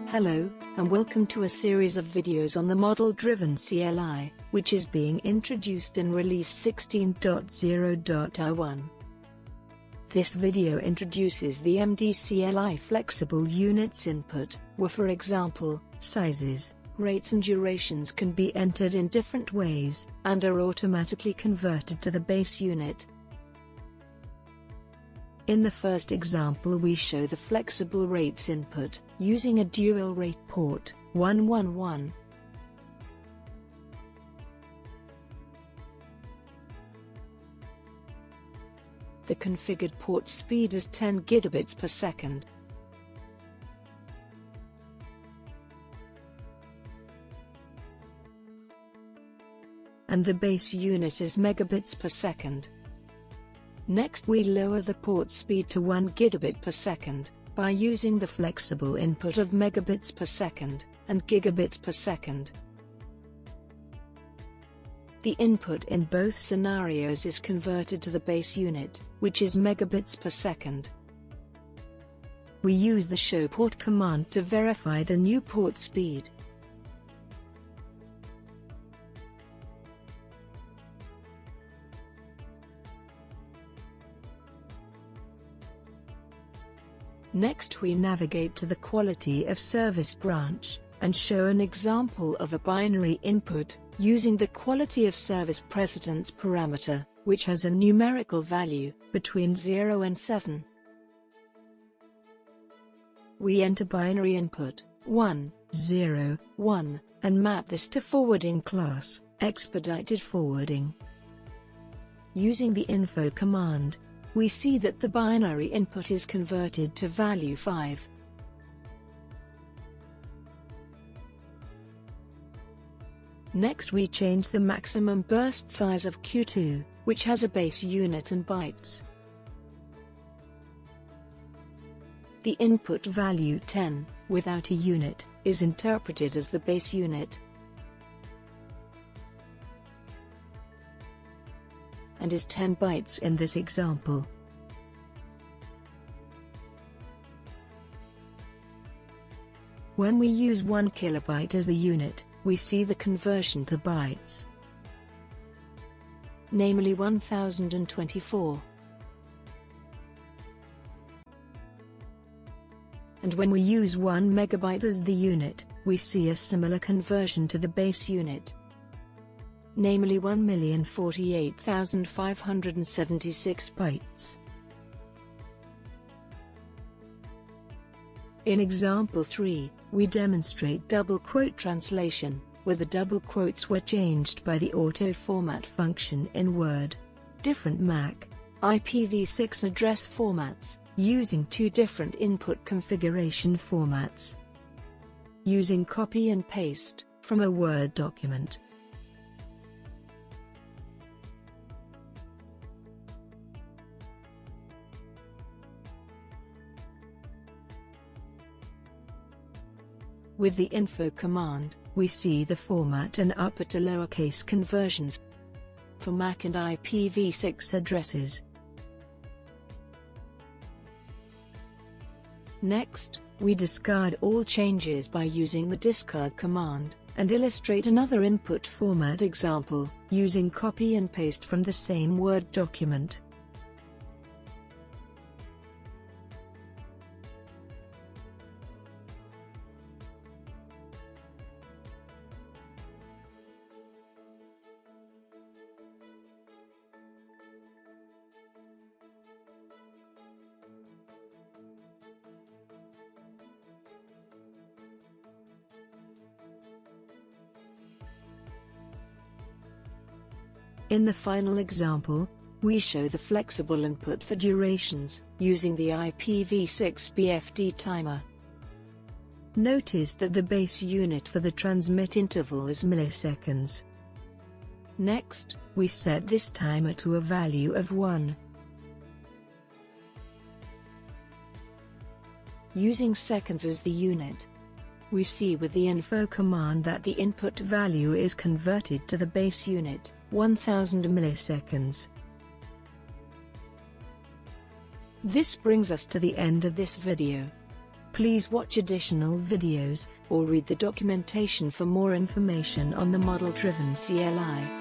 Hello, and welcome to a series of videos on the model-driven CLI, which is being introduced in release 16.0.01. This video introduces the MD CLI flexible units input, where for example, sizes, rates and durations can be entered in different ways, and are automatically converted to the base unit. In the first example we show the flexible rates input, using a dual rate port, 111. The configured port speed is 10 gigabits per second. And the base unit is megabits per second. Next we lower the port speed to 1 gigabit per second, by using the flexible input of megabits per second, and gigabits per second. The input in both scenarios is converted to the base unit, which is megabits per second. We use the show port command to verify the new port speed. Next we navigate to the quality of service branch, and show an example of a binary input, using the quality of service precedence parameter, which has a numerical value, between 0 and 7. We enter binary input, 1, 0, 1, and map this to forwarding class, expedited forwarding. Using the info command, we see that the binary input is converted to value 5. Next we change the maximum burst size of Q2, which has a base unit and bytes. The input value 10, without a unit, is interpreted as the base unit, and is 10 bytes in this example. When we use 1 kilobyte as the unit, we see the conversion to bytes, namely 1024. And when we use 1 megabyte as the unit, we see a similar conversion to the base unit, namely 1,048,576 bytes. In example 3, we demonstrate double quote translation, where the double quotes were changed by the auto format function in Word. Different MAC, IPv6 address formats, using 2 different input configuration formats. Using copy and paste, from a Word document. With the info command, we see the format and upper to lowercase conversions for MAC and IPv6 addresses. Next, we discard all changes by using the discard command, and illustrate another input format example, using copy and paste from the same Word document. In the final example, we show the flexible input for durations, using the IPv6 BFD timer. Notice that the base unit for the transmit interval is milliseconds. Next, we set this timer to a value of 1. Using seconds as the unit, we see with the info command that the input value is converted to the base unit, 1000 milliseconds. This brings us to the end of this video. Please watch additional videos, or read the documentation for more information on the model-driven CLI.